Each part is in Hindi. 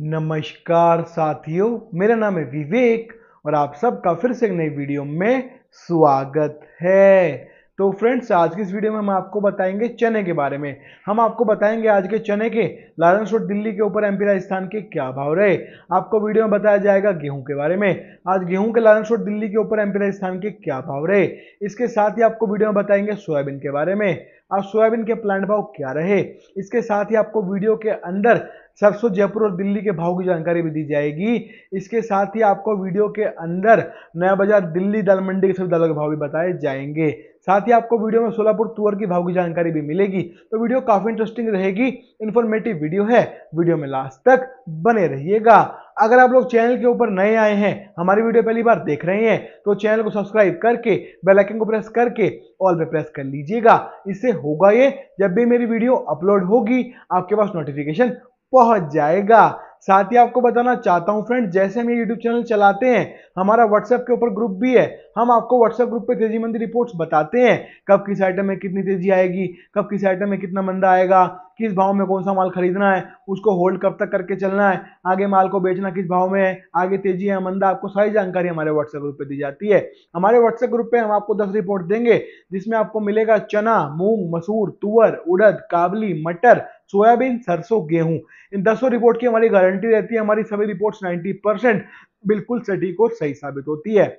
नमस्कार साथियों, मेरा नाम है विवेक और आप सबका फिर से एक नई वीडियो में स्वागत है। तो फ्रेंड्स, आज की इस वीडियो में हम आपको बताएंगे चने के बारे में। हम आपको बताएंगे आज के चने के लारेंस रोड दिल्ली के ऊपर एमपी राजस्थान के क्या भाव रहे। आपको वीडियो में बताया जाएगा गेहूं के बारे में। आज गेहूं के लारेंस रोड दिल्ली के ऊपर एमपी राजस्थान के क्या भाव रहे। इसके साथ ही आपको वीडियो में बताएंगे सोयाबीन के बारे में। आज सोयाबीन के प्लांट भाव क्या रहे। इसके साथ ही आपको वीडियो के अंदर सरसों जयपुर और दिल्ली के भाव की जानकारी भी दी जाएगी। इसके साथ ही आपको वीडियो के अंदर नया बाजार दिल्ली दाल मंडी के सभी दालों के भाव भी बताए जाएंगे। साथ ही आपको वीडियो में सोलापुर तुअर की भाव की जानकारी भी मिलेगी। तो वीडियो काफी इंटरेस्टिंग रहेगी, इंफॉर्मेटिव वीडियो है। वीडियो में लास्ट तक बने रहिएगा। अगर आप लोग चैनल के ऊपर नए आए हैं, हमारी वीडियो पहली बार देख रहे हैं, तो चैनल को सब्सक्राइब करके बेल आइकन को प्रेस करके ऑल पे प्रेस कर लीजिएगा। इससे होगा ये, जब भी मेरी वीडियो अपलोड होगी आपके पास नोटिफिकेशन पहुंच जाएगा। साथ ही आपको बताना चाहता हूं फ्रेंड, जैसे हम ये यूट्यूब चैनल चलाते हैं, हमारा व्हाट्सएप के ऊपर ग्रुप भी है। हम आपको व्हाट्सएप ग्रुप पे तेजी मंदी रिपोर्ट्स बताते हैं, कब किस आइटम में कितनी तेजी आएगी, कब किस आइटम में कितना मंदा आएगा, किस भाव में कौन सा माल खरीदना है, उसको होल्ड कब तक करके चलना है, आगे माल को बेचना किस भाव में है, आगे तेजी है मंदा, आपको सारी जानकारी हमारे व्हाट्सएप ग्रुप पे दी जाती है। हमारे व्हाट्सएप ग्रुप पे हम आपको 10 रिपोर्ट देंगे, जिसमें आपको मिलेगा चना, मूंग, मसूर, तुअर, उड़द, काबली, मटर, सोयाबीन, सरसों, गेहूं। इन 10 रिपोर्ट की हमारी गारंटी रहती है। हमारी सभी रिपोर्ट्स 90% बिल्कुल सटीक और सही साबित होती है।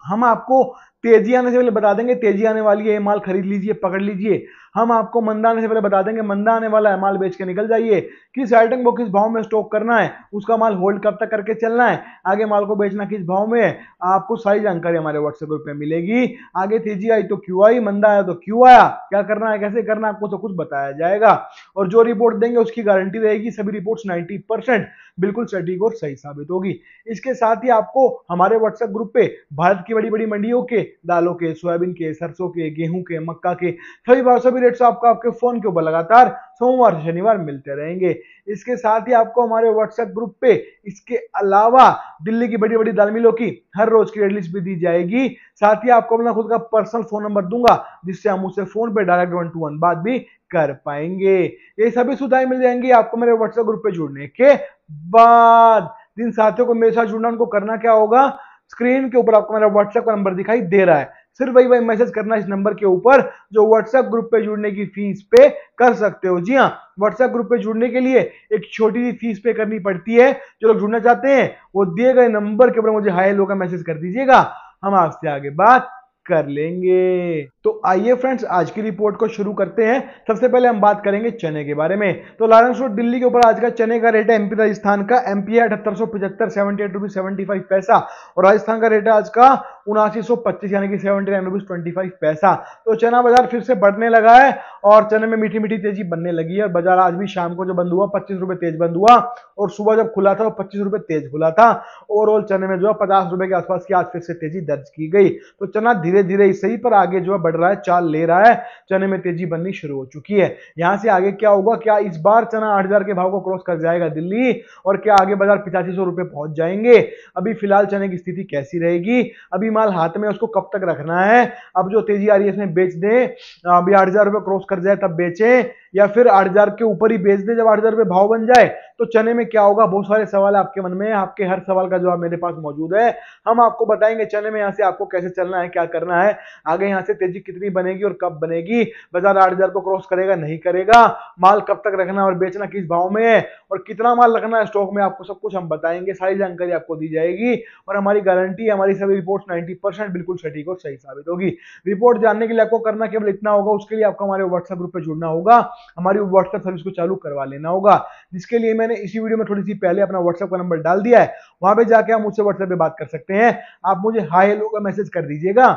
हम आपको तेजी आने से पहले बता देंगे तेजी आने वाली है, ये माल खरीद लीजिए, पकड़ लीजिए। हम आपको मंदा आने से पहले बता देंगे मंदा आने वाला है, माल बेच के निकल जाइए। किस आइटम को किस भाव में स्टॉक करना है, उसका माल होल्ड कब तक करके चलना है, आगे माल को बेचना किस भाव में है, आपको सारी जानकारी हमारे व्हाट्सएप ग्रुप पे मिलेगी। आगे तेजी आई तो क्यों आई, मंदा आया तो क्यों आया, क्या करना है, कैसे करना है, आपको सब कुछ बताया जाएगा। और जो रिपोर्ट देंगे उसकी गारंटी रहेगी। सभी रिपोर्ट्स 90% बिल्कुल सटीक और सही साबित होगी। इसके साथ ही आपको हमारे व्हाट्सएप ग्रुप पे भारत की बड़ी बड़ी मंडियों के दालों के, सोयाबीन के, सरसों के, गेहूं के, मक्का के सभी भाव, सभी रेट्स आपको आपके फोन के ऊपर लगातार सोमवार से शनिवार मिलते रहेंगे। इसके साथ ही आपको हमारे व्हाट्सएप ग्रुप पे इसके अलावा दिल्ली की बड़ी बड़ी दाल मिलों की हर रोज की रेट लिस्ट भी दी जाएगी। साथ ही आपको अपना खुद का पर्सनल फोन नंबर दूंगा, जिससे हम उससे फोन पे डायरेक्ट 1-to-1 बात भी कर पाएंगे। ये सभी सुविधाएं मिल जाएंगी आपको मेरे व्हाट्सएप ग्रुप पे जुड़ने के बाद। जिन साथियों को मेरे साथ जुड़ना, उनको करना क्या होगा, स्क्रीन के ऊपर आपको मेरा व्हाट्सएप का नंबर दिखाई दे रहा है, सिर्फ वही मैसेज करना इस नंबर के ऊपर, जो व्हाट्सएप ग्रुप पे जुड़ने की फीस पे कर सकते हो। जी हाँ, व्हाट्सएप ग्रुप पे जुड़ने के लिए एक छोटी सी फीस पे करनी पड़ती है। जो लोग जुड़ना चाहते हैं वो दिए गए नंबर के ऊपर मुझे हाय हेलो का मैसेज कर दीजिएगा, हम आपसे आगे बात कर लेंगे। तो आइए फ्रेंड्स, आज की रिपोर्ट को शुरू करते हैं। सबसे पहले हम बात करेंगे चने के बारे में। तो लारेंस रोड दिल्ली के ऊपर आज का चने का रेट है एमपी राजस्थान का, एमपी है 7875, 78 रुपीज 75 पैसा, और राजस्थान का रेट है आज का 7925 यानी कि 79 रुपीज 25 पैसा। तो चना बाजार फिर से बढ़ने लगा है और चने में मीठी मीठी तेजी बनने लगी है। बाजार आज भी शाम को जो बंद हुआ 25 रुपए तेज बंद हुआ, और सुबह जब खुला था 25 रुपए तेज खुला था। ओवरऑल चने में जो है 50 रुपए के आसपास की आज फिर से तेजी दर्ज की गई। तो चना धीरे धीरे सही पर आगे जो है बढ़ रहा है, चाल ले रहा है, चने में तेजी बननी शुरू हो चुकी है। यहां से आगे क्या होगा, क्या इस बार चना 8000 के भाव को क्रॉस कर जाएगा दिल्ली, और क्या आगे बाजार 8500 रुपए पहुंच जाएंगे। अभी फिलहाल चने की स्थिति कैसी रहेगी, अभी माल हाथ में, उसको कब तक रखना है। अब जो तेजी आ रही है इसमें बेच दें, अभी 8000 रुपए क्रॉस कर जाए तब बेचें, या फिर 8000 के ऊपर ही बेच दें जब 8000 रुपए भाव बन जाए। तो चने में क्या होगा, बहुत सारे सवाल आपके मन में, आपके हर सवाल का जवाब मेरे पास मौजूद है। हम आपको बताएंगे चने में यहां से आपको कैसे चलना है, क्या करना है, आगे यहां से तेजी कितनी बनेगी और कब बनेगी, बाजार 8000 को क्रॉस करेगा नहीं करेगा, माल कब तक रखना और बेचना किस भाव में है, और कितना माल रखना है स्टॉक में, आपको सब कुछ हम बताएंगे। सारी जानकारी आपको दी जाएगी और हमारी गारंटी है, हमारी सभी रिपोर्ट्स 90% बिल्कुल सटीक और सही साबित होगी। रिपोर्ट जानने के लिए आपको करना केवल इतना होगा, उसके लिए आपको हमारे व्हाट्सएप ग्रुप पे जुड़ना होगा, हमारी व्हाट्सएप सर्विस को चालू करवा लेना होगा, जिसके लिए मैंने इसी वीडियो में थोड़ी सी पहले अपना व्हाट्सएप का नंबर डाल दिया है। वहां पे जाके आप मुझसे व्हाट्सएप पे बात कर सकते हैं। आप मुझे हाय हेलो का मैसेज कर दीजिएगा,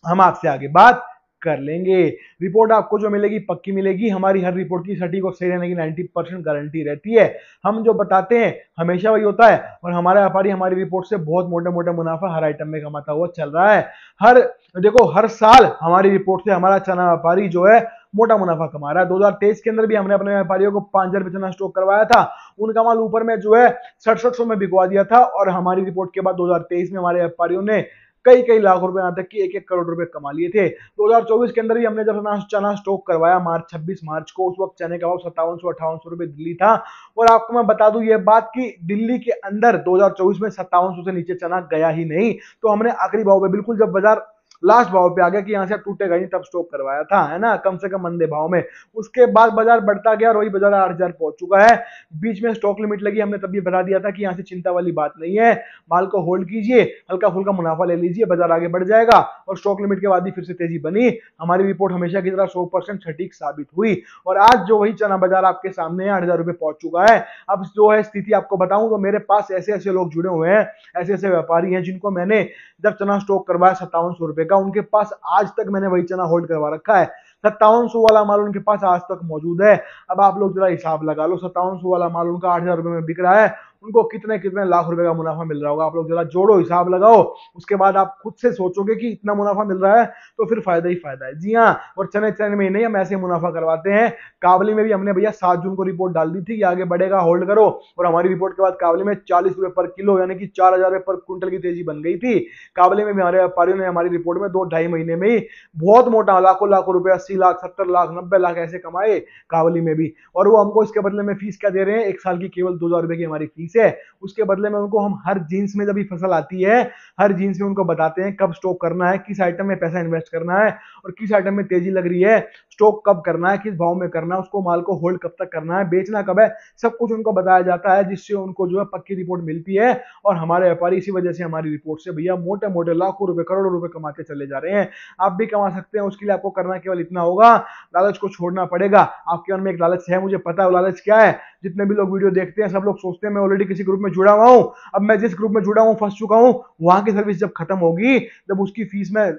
हम आपसे आगे बात कर लेंगे। रिपोर्ट आपको जो मिलेगी पक्की मिलेगी। हमारी हर रिपोर्ट की सटीक और सही रहने की 90% गारंटी रहती है। हम जो बताते हैं हमेशा वही होता है, और हमारा व्यापारी हमारी रिपोर्ट से बहुत मोटा मोटा मुनाफा हर आइटम में कमाता हुआ चल रहा है। हर साल हमारी रिपोर्ट से हमारा चना व्यापारी जो है मोटा मुनाफा कमा रहा है। 2023 के अंदर भी हमने अपने व्यापारियों को 5000 रुपये चना स्टॉक करवाया था, उनका माल ऊपर में जो है 6700 में बिकवा दिया था, और हमारी रिपोर्ट के बाद 2023 में हमारे व्यापारियों ने कई कई लाख रुपए, यहाँ तक कि 1-1 करोड़ रुपए कमा लिए थे। 2024 के अंदर भी हमने जब चना स्टॉक करवाया 26 मार्च को, उस वक्त चने का भाव 5700-5800 रुपए दिल्ली था। और आपको मैं बता दूं ये बात कि दिल्ली के अंदर 2024 में 5700 से नीचे चना गया ही नहीं। तो हमने आखिरी भाव पे, बिल्कुल जब बाजार लास्ट भाव पे आ गया कि यहाँ से टूटेगा नहीं, तब स्टॉक करवाया था, है ना, कम से कम मंदे भाव में। उसके बाद बाजार बढ़ता गया और वही बाजार 8000 पहुंच चुका है। बीच में स्टॉक लिमिट लगी, हमने तभी बता दिया था कि यहाँ से चिंता वाली बात नहीं है, माल को होल्ड कीजिए, हल्का फुल्का मुनाफा ले लीजिए, बाजार आगे बढ़ जाएगा। और स्टॉक लिमिट के बाद ही फिर से तेजी बनी। हमारी रिपोर्ट हमेशा की तरह 100% सटीक साबित हुई। और आज जो वही चना बाजार आपके सामने है, 8000 रुपए पहुंच चुका है। अब जो है स्थिति आपको बताऊं तो मेरे पास ऐसे ऐसे लोग जुड़े हुए हैं, ऐसे ऐसे व्यापारी हैं जिनको मैंने जब चना स्टॉक करवाया 5700 रुपए का, उनके पास आज तक मैंने वही चना होल्ड करवा रखा है। 5700 वाला माल उनके पास आज तक मौजूद है। अब आप लोग जरा हिसाब लगा लो, 5700 वाला माल उनका 8000 रुपए में बिक रहा है, उनको कितने कितने लाख रुपए का मुनाफा मिल रहा होगा। आप लोग जरा जोड़ो, हिसाब लगाओ, उसके बाद आप खुद से सोचोगे कि इतना मुनाफा मिल रहा है तो फिर फायदा ही फायदा है। जी हाँ, और चने चने में ही नहीं, हम ऐसे मुनाफा करवाते हैं। काबली में भी हमने भैया 7 जून को रिपोर्ट डाल दी थी कि आगे बढ़ेगा, होल्ड करो। और हमारी रिपोर्ट के बाद काबली में 40 रुपए पर किलो यानी कि 4000 रुपए पर क्विंटल की तेजी बन गई थी। काबली में भी हमारे व्यापारियों ने हमारी रिपोर्ट में 2-2.5 महीने में ही बहुत मोटा लाखों लाखों रुपए, 80 लाख, 70 लाख, 90 लाख ऐसे कमाए काबली में भी। और वो हमको इसके बदले में फीस क्या दे रहे हैं, 1 साल की केवल 2000 रुपए की हमारी फीस है। उसके बदले में उनको हम हर जींस में, जब भी फसल आती है, हर जींस में उनको बताते हैं कब स्टॉक करना है, किस आइटम में पैसा इन्वेस्ट करना है, और किस आइटम में तेजी लग रही है, स्टॉक कब करना है, किस भाव में करना है, उसको माल को होल्ड कब तक करना है, बेचना कब है, सब कुछ उनको बताया जाता है, जिससे उनको जो है पक्की रिपोर्ट मिलती है। और हमारे व्यापारी इसी वजह से हमारी रिपोर्ट से भैया मोटे मोटे लाखों रुपए, करोड़ों रुपए कमाते चले जा रहे हैं। आप भी कमा सकते हैं। उसके लिए आपको करना केवल इतना होगा, लालच को छोड़ना पड़ेगा। आपके मन में एक लालच है, मुझे पता है वो लालच क्या है। जितने भी लोग वीडियो देखते हैं सब लोग सोचते हैं मैं ऑलरेडी किसी ग्रुप में जुड़ा हुआ हूं, अब मैं जिस ग्रुप में जुड़ा हूं फंस चुका हूं, वहां की सर्विस जब खत्म होगी, जब उसकी फीस मैं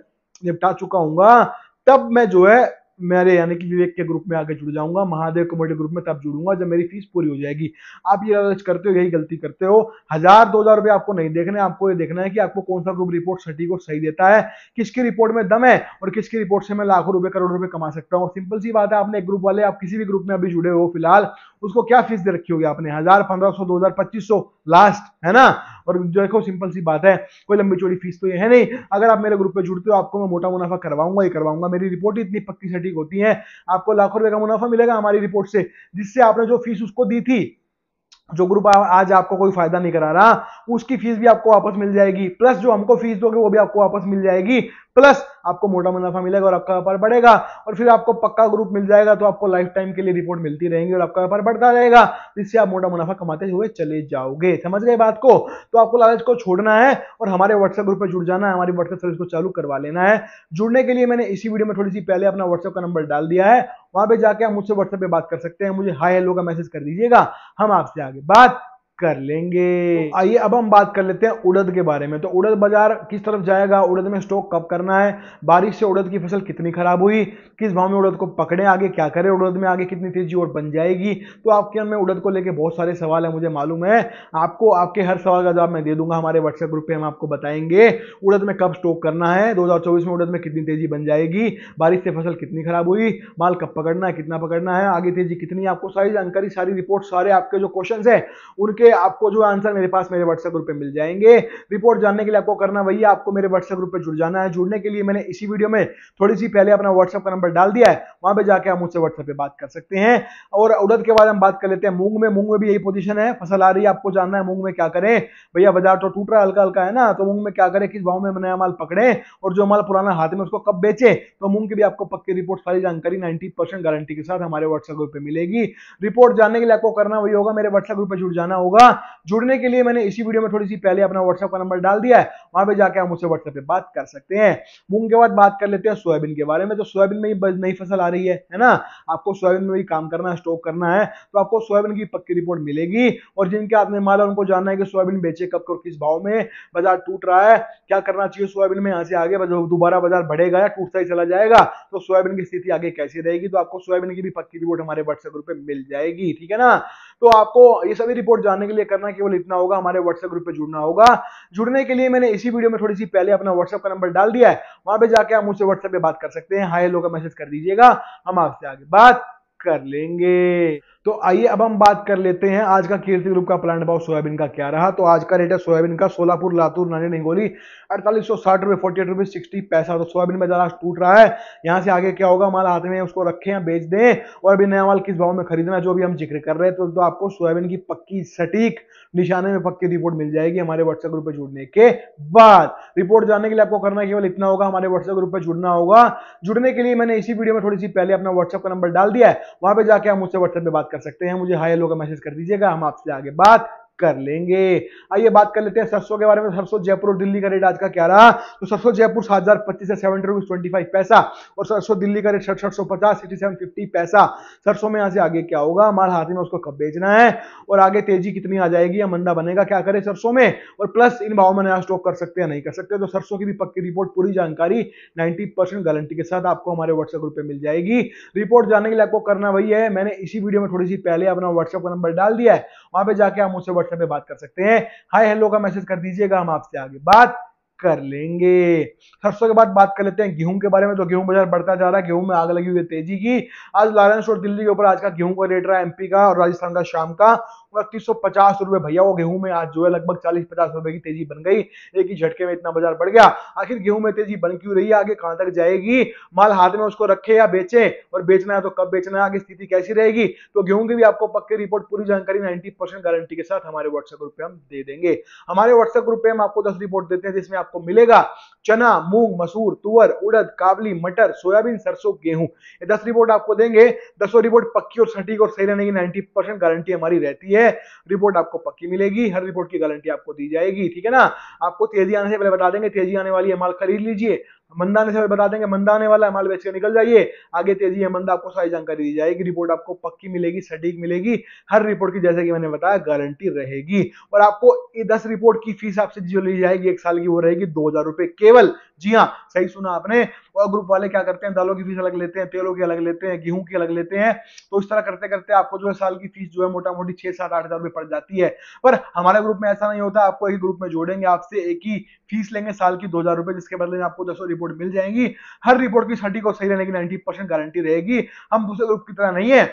निपटा चुका हूंगा, तब मैं जो है मेरे यानी कि विवेक के ग्रुप में आगे जुड़ जाऊंगा, महादेव कम्युनिटी ग्रुप में तब जुड़ूंगा जब मेरी फीस पूरी हो जाएगी। आप ये लालच करते हो, यही गलती करते हो। 1000-2000 रुपए आपको नहीं देखने, आपको ये देखना है कि आपको कौन सा ग्रुप रिपोर्ट सटीक और सही देता है, किसकी रिपोर्ट में दम है और किसकी रिपोर्ट से मैं लाखों रुपए, करोड़ रुपए कमा सकता हूँ। सिंपल सी बात है, आपने एक ग्रुप वाले, आप किसी भी ग्रुप में अभी जुड़े हो फिलहाल, उसको क्या फीस दे रखी होगी आपने, 1000, 1500, 2000, 2500 लास्ट, है ना। और देखो सिंपल सी बात है, कोई लंबी चौड़ी फीस तो ये है नहीं। अगर आप मेरे ग्रुप पे जुड़ते हो, आपको मैं मोटा मुनाफा करवाऊंगा ही करवाऊंगा। मेरी रिपोर्ट इतनी पक्की सटीक होती है, आपको लाखों रुपए का मुनाफा मिलेगा हमारी रिपोर्ट से, जिससे आपने जो फीस उसको दी थी, जो ग्रुप आज आपको कोई फायदा नहीं करा रहा, उसकी फीस भी आपको वापस मिल जाएगी, प्लस जो हमको फीस दोगे वो भी आपको वापस मिल जाएगी, प्लस आपको मोटा मुनाफा मिलेगा और आपका व्यापार बढ़ेगा। और फिर आपको पक्का ग्रुप मिल जाएगा, तो आपको लाइफ टाइम के लिए रिपोर्ट मिलती रहेंगी और आपका व्यापार बढ़ता रहेगा, जिससे आप मोटा मुनाफा कमाते हुए चले जाओगे। समझ गए बात को। तो आपको लालच को छोड़ना है और हमारे व्हाट्सएप ग्रुप पे जुड़ जाना है, हमारी व्हाट्सएप सर्विस को चालू करवा लेना है। जुड़ने के लिए मैंने इसी वीडियो में थोड़ी सी पहले अपना व्हाट्सएप का नंबर डाल दिया है, वहां पे जाके आप मुझसे व्हाट्सएप पे बात कर सकते हैं। मुझे हाय हेलो का मैसेज कर दीजिएगा, हम आपसे आगे बात कर लेंगे। तो आइए अब हम बात कर लेते हैं उड़द के बारे में। तो उड़द बाजार किस तरफ जाएगा, उड़द में स्टॉक कब करना है, बारिश से उड़द की फसल कितनी खराब हुई, किस भाव में उड़द को पकड़े, आगे क्या करें, उड़द में आगे कितनी तेजी और बन जाएगी। तो आपके मन में उड़द को लेके बहुत सारे सवाल है, मुझे मालूम है। आपको आपके हर सवाल का जवाब मैं दे दूंगा हमारे व्हाट्सएप ग्रुप पे। हम आपको बताएंगे उड़द में कब स्टॉक करना है, 2024 में उड़द में कितनी तेजी बन जाएगी, बारिश से फसल कितनी खराब हुई, माल कब पकड़ना है, कितना पकड़ना है, आगे तेजी कितनी है। आपको सारी जानकारी, सारी रिपोर्ट, सारे आपके जो क्वेश्चन है उनके आपको जो आंसर मेरे पास मेरे व्हाट्सएप ग्रुप पे मिल जाएंगे। रिपोर्ट जानने के लिए आपको करना वही है, आपको मेरे व्हाट्सएप ग्रुप पे जुड़ जाना है। जुड़ने के लिए मैंने इसी वीडियो में थोड़ी सी पहले अपना व्हाट्सएप का नंबर डाल दिया है, वहां पे जाके आप मुझसे व्हाट्सएप पे बात कर सकते हैं। और उड़द के बाद हम बात कर लेते हैं मूंग में। मूंग में भी यही पोजीशन है, फसल आ रही है, आपको जानना है मूंग में क्या करें। भैया बाजार तो टूट रहा है, हल्का हल्का है ना, तो मूंग में क्या करें, किस भाव में नया माल पकड़े और जो माल पुराना हाथ में उसको कब बेचे। तो मूंग की भी आपको पक्की रिपोर्ट, सारी जानकारी 90% गारंटी के साथ हमारे व्हाट्सएप ग्रुप पे मिलेगी। रिपोर्ट जानने के लिए आपको करना वही होगा, मेरे व्हाट्सएप ग्रुप पे जुड़ जाना होगा। जुड़ने के लिए मैंने इसी वीडियो में थोड़ी सी पहले अपना व्हाट्सएप का नंबर डाल दिया है, वहां पे जाके आप मुझसे व्हाट्सएप पे बात कर सकते हैं। मूंग के बाद बात कर लेते हैं सोयाबीन के बारे में। तो सोयाबीन में ही नई फसल आ रही है ना, आपको सोयाबीन में भी काम करना है, स्टॉक करना है, तो आपको सोयाबीन की पक्की रिपोर्ट मिलेगी। और जिनके हाथ में माल है उनको जानना है कि सोयाबीन बेचे कब और किस भाव में, बाजार टूट रहा है, क्या करना चाहिए सोयाबीन में, यहाँ से आगे दोबारा बाजार बढ़ेगा या टूटता ही चला जाएगा, तो सोयाबीन की स्थिति आगे कैसी रहेगी। तो आपको सोयाबीन की भी पक्की रिपोर्ट हमारे व्हाट्सएप ग्रुप पे मिल जाएगी, ठीक है ना। तो आपको ये सभी रिपोर्ट जानने के लिए करना केवल इतना होगा, हमारे व्हाट्सएप ग्रुप पे जुड़ना होगा। जुड़ने के लिए मैंने इसी वीडियो में थोड़ी सी पहले अपना व्हाट्सएप का नंबर डाल दिया है, वहां पे जाके आप मुझसे व्हाट्सएप पे बात कर सकते हैं। हाय हेलो का मैसेज कर दीजिएगा, हम आपसे आगे बात कर लेंगे। तो आइए अब हम बात कर लेते हैं आज का कीर्ति ग्रुप का प्लांट भाव सोयाबीन का क्या रहा। तो आज का रेट है सोयाबीन का सोलापुर, लातूर, नानी, हिंगोली 4860 रुपए 48 रुपए 60 पैसा। तो सोयाबीन बाजार आज टूट रहा है। यहाँ से आगे क्या होगा, माल हाथ में उसको रखें या बेच दें, और अभी नया माल किस भाव में खरीदना जो भी हम जिक्र कर रहे हैं। तो आपको सोयाबीन की पक्की सटीक निशाने में पक्की रिपोर्ट मिल जाएगी हमारे व्हाट्सएप ग्रुप पे जुड़ने के बाद। रिपोर्ट जानने के लिए आपको करना केवल इतना होगा, हमारे व्हाट्सएप ग्रुप पे जुड़ना होगा। जुड़ने के लिए मैंने इसी वीडियो में थोड़ी सी पहले अपना व्हाट्सएप का नंबर डाल दिया है, वहां पे जाके आप मुझसे व्हाट्सएप पे बात कर सकते हैं। मुझे हाय हेलो का मैसेज कर दीजिएगा, हम आपसे आगे बात कर लेंगे। आइए बात कर लेते हैं सरसों के बारे में। सरसों जयपुर और दिल्ली का रेट आज का क्या रहा। तो सरसों जयपुर 7025 से 70 रुपीज 25 पैसा, और सरसों दिल्ली का रेट 6750 6750 पैसा। सरसों में यहां से आगे क्या होगा, माल हाथ में उसको कब बेचना है, और आगे तेजी कितनी आ जाएगी या मंदा बनेगा, क्या करे सरसों में, और प्लस इन भाव में नया स्टॉक कर सकते हैं नहीं कर सकते। तो सरसों की भी पक्की रिपोर्ट पूरी जानकारी 90% गारंटी के साथ आपको हमारे व्हाट्सएप ग्रुप पे मिल जाएगी। रिपोर्ट जानने के लिए आपको करना वही है, मैंने इसी वीडियो में थोड़ी सी पहले अपना व्हाट्सएप का नंबर डाल दिया है, वहां पे जाके आप मुझसे व्हाट्सएप पे बात कर सकते हैं। हाय हेलो का मैसेज कर दीजिएगा, हम आपसे आगे बात कर लेंगे। सरसों के बाद बात कर लेते हैं गेहूं के बारे में। तो गेहूं बाजार बढ़ता जा रहा है, गेहूं में आग लगी हुई है तेजी की। आज लारेंस और दिल्ली के ऊपर आज का गेहूं का रेट रहा है, एमपी का और राजस्थान का शाम का 2950 रुपए। भैया वो गेहूं में आज जो है लगभग 40-50 रुपए की तेजी बन गई, एक ही झटके में इतना बाजार बढ़ गया। आखिर गेहूं में तेजी बन क्यों रही है, आगे कहां तक जाएगी, माल हाथ में उसको रखे या बेचे, और बेचना है तो कब बेचना है, आगे स्थिति कैसी रहेगी। तो गेहूं की भी आपको पक्की रिपोर्ट पूरी जानकारी 90% गारंटी के साथ हमारे व्हाट्सएप ग्रुप पे हम दे देंगे। हमारे व्हाट्सएप ग्रुप पे हम आपको 10 रिपोर्ट देते हैं, जिसमें आपको मिलेगा चना, मूंग, मसूर, तुअर, उड़द, काबली, मटर, सोयाबीन, सरसों, गेहूं। ये 10 रिपोर्ट आपको देंगे। 10 रिपोर्ट पक्की और सटीक और सही रहने की 90% गारंटी हमारी रहती है। रिपोर्ट आपको पक्की मिलेगी, हर रिपोर्ट की गारंटी आपको दी जाएगी, ठीक है ना। आपको तेजी आने से पहले बता देंगे तेजी आने वाली है, माल खरीद लीजिए। मंदा आने से बता देंगे मंदा आने वाला है, माल बेच के निकल जाइए। आगे तेजी है मंदा, आपको सारी जानकारी दी जाएगी। रिपोर्ट आपको पक्की मिलेगी, सटीक मिलेगी, हर रिपोर्ट की जैसे कि मैंने बताया गारंटी रहेगी। और आपको 10 रिपोर्ट की फीस आपसे जो ली जाएगी 1 साल की, वो रहेगी 2000 रुपए केवल। जी हाँ, सही सुना आपने। और ग्रुप वाले क्या करते हैं, दालों की फीस अलग लेते हैं, तेलों की अलग लेते हैं, गेहूं की अलग लेते हैं। तो इस तरह करते करते आपको जो है साल की फीस जो है मोटा मोटी 6-7-8 हजार रुपए पड़ जाती है। पर हमारे ग्रुप में ऐसा नहीं होता, आपको एक ग्रुप में जोड़ेंगे, आपसे एक ही फीस लेंगे साल की 2000 रुपए, जिसके बदले में आपको 10 रिपोर्ट मिल जाएंगी। हर रिपोर्ट की सटीक और सही रहने की 90% गारंटी रहेगी। हम दूसरे ग्रुप की तरह नहीं है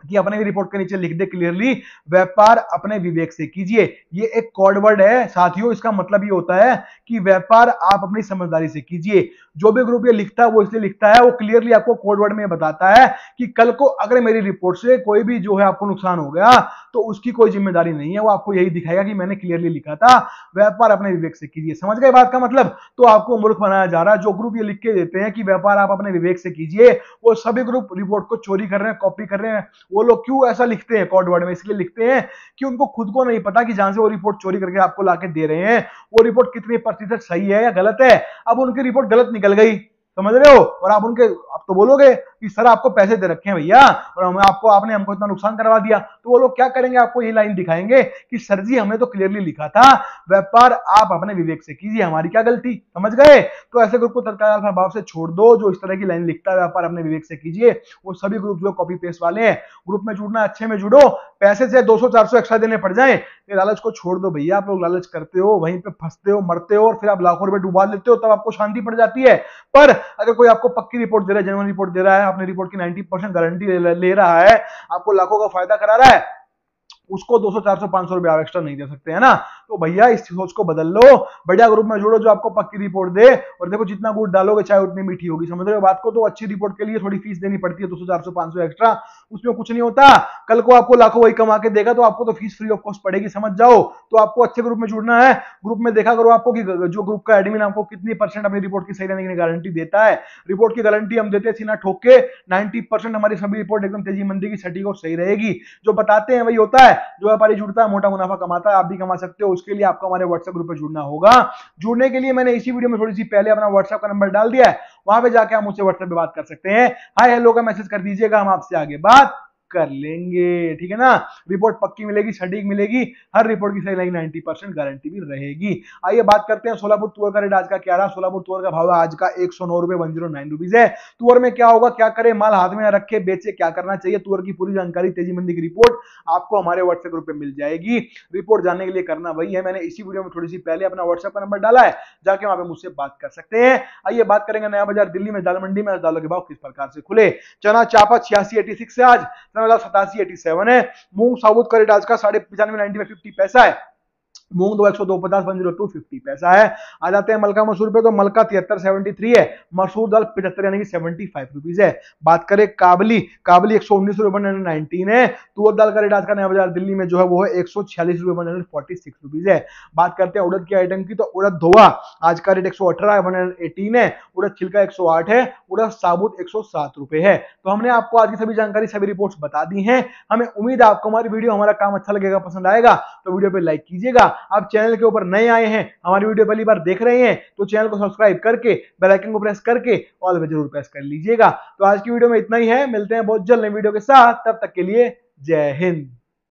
कि अपने भी रिपोर्ट के नीचे लिख दे क्लियरली, व्यापार अपने विवेक से कीजिए। ये एक कोड वर्ड है साथियों, इसका मतलब ये होता है कि व्यापार आप अपनी समझदारी से कीजिए। जो भी ग्रुप ये लिखता है वो इसलिए लिखता है, वो क्लियरली आपको कोड वर्ड में बताता है कि कल को अगर मेरी रिपोर्ट से कोई भी जो है आपको नुकसान हो गया तो उसकी कोई जिम्मेदारी नहीं है। वो आपको यही दिखाएगा कि मैंने क्लियरली लिखा था, व्यापार अपने विवेक से कीजिए। समझ गए बात का मतलब। तो आपको मूर्ख बनाया जा रहा है। जो ग्रुप ये लिख के देते हैं कि व्यापार आप अपने विवेक से कीजिए, वो सभी ग्रुप रिपोर्ट को चोरी कर रहे हैं, कॉपी कर रहे हैं। वो लोग क्यों ऐसा लिखते हैं कोड वर्ड में, इसलिए लिखते हैं कि उनको खुद को नहीं पता कि जहां से वो रिपोर्ट चोरी करके आपको लाके दे रहे हैं वो रिपोर्ट कितनी प्रतिशत सही है या गलत है। अब उनकी रिपोर्ट गलत निकल गई, समझ रहे हो, और आप उनके आप तो बोलोगे कि सर आपको पैसे दे रखे हैं भैया और आपने हमको इतना नुकसान करवा दिया। तो वो लोग क्या करेंगे, आपको ये लाइन दिखाएंगे कि सर जी हमने तो क्लियरली लिखा था व्यापार आप अपने विवेक से कीजिए, हमारी क्या गलती। समझ गए। तो ऐसे ग्रुप को तत्काल प्रभाव से छोड़ दो जो इस तरह की लाइन लिखता है व्यापार अपने विवेक से कीजिए। वो सभी ग्रुप जो कॉपी पेस्ट वाले हैं, ग्रुप में जुड़ना अच्छे में जुड़ो, पैसे से 200-400 एक्स्ट्रा देने पड़ जाए, लालच को छोड़ दो भैया। आप लोग लालच करते हो, वहीं पे फंसते हो, मरते हो, और फिर आप लाखों रुपए डुबा लेते हो, तब आपको शांति पड़ जाती है। पर अगर कोई आपको पक्की रिपोर्ट दे रहा है, जेन्युइन रिपोर्ट दे रहा है, अपनी रिपोर्ट की 90% गारंटी ले रहा है, आपको लाखों का फायदा करा रहा है, उसको 200-400-500 रुपए आप एक्स्ट्रा नहीं दे सकते, है ना। तो भैया इस सोच को बदल लो, बढ़िया ग्रुप में जुड़ो जो आपको पक्की रिपोर्ट दे, और देखो जितना गुड़ डालोगे चाय उतनी मीठी होगी। समझ रहे हो बात को। तो अच्छी रिपोर्ट के लिए थोड़ी फीस देनी पड़ती है, 200-400-500 एक्स्ट्रा, उसमें कुछ नहीं होता। कल को आपको लाखों वही कमा के देगा, तो आपको तो फीस फ्री ऑफ कॉस्ट पड़ेगी, समझ जाओ। तो आपको अच्छे ग्रुप में जुड़ना है। ग्रुप में देखा करो आपको कि जो ग्रुप का एडमिन आपको कितनी % अपनी रिपोर्ट की सही रहने की गारंटी देता है। रिपोर्ट की गारंटी हम देते हैं सीना ठोक के, 90% हमारी सभी रिपोर्ट एकदम तेजी मंदी की सटीक और सही रहेगी। जो बताते हैं वही होता है। जो व्यापारी जुड़ता है मोटा मुनाफा कमाता है, आप भी कमा सकते हो। उसके लिए आपको हमारे व्हाट्सएप ग्रुप पे जुड़ना होगा। जुड़ने के लिए मैंने इसी वीडियो में थोड़ी सी पहले अपना व्हाट्सएप का नंबर डाल दिया है, वहां पे जाके आप मुझसे व्हाट्सएप पे बात कर सकते हैं। हाय हेलो का मैसेज कर दीजिएगा, हम आपसे आगे बात कर लेंगे, ठीक है ना। रिपोर्ट पक्की मिलेगी, सटीक मिलेगी, हर रिपोर्ट की सही रहेगी, 90% गारंटी भी रहेगी। आइए बात करते हैं सोलापुर तुअर का रेट आज का क्या रहा। सोलापुर तुअर का भाव आज का 109 रुपए 109 रुपीज है। तुअर में क्या होगा, क्या करे, माल हाथ में रखे, बेचे, क्या करना चाहिए, तुअर की पूरी जानकारी तेजी मंदी की रिपोर्ट आपको हमारे व्हाट्सएप ग्रुप पे मिल जाएगी। रिपोर्ट जानने के लिए करना वही है, मैंने इसी वीडियो में थोड़ी सी पहले अपना व्हाट्सएप का नंबर डाला है, जाके वहां पे मुझसे बात कर सकते हैं। आइए बात करेंगे नया बाजार दिल्ली में दाल मंडी में दालों के भाव किस प्रकार से खुले। चना चापा 8686 से आज चना 87 है। मूंग साबुत का रेट आज का 95.95 50 पैसा है। मूंग 102.50 102.50 पैसा है। आ जाते हैं मलका मसूर पे, तो मलका 73.73 है, मसूर दाल 75 यानी कि 75 रुपीज है। बात करें काबली, काबली 119 रुपए 19 है। तुअर दाल का रेट आज का नया बाजार दिल्ली में जो है वो है 146 रुपए 46 रुपीज है। बात करते हैं उड़द की आइटम की, तो उड़द धोआ आज का रेट 118 118 है, उड़द छिलका 108 है, उड़द साबुत 107 रुपए है। तो हमने आपको आज की सभी जानकारी, सभी रिपोर्ट्स बता दी हैं। हमें उम्मीद है आपको हमारी वीडियो, हमारा काम अच्छा लगेगा, पसंद आएगा, तो वीडियो पे लाइक कीजिएगा। आप चैनल के ऊपर नए आए हैं, हमारी वीडियो पहली बार देख रहे हैं, तो चैनल को सब्सक्राइब करके बेल आइकन को प्रेस करके ऑल पे जरूर प्रेस कर लीजिएगा। तो आज की वीडियो में इतना ही है, मिलते हैं बहुत जल्द नई वीडियो के साथ, तब तक के लिए जय हिंद।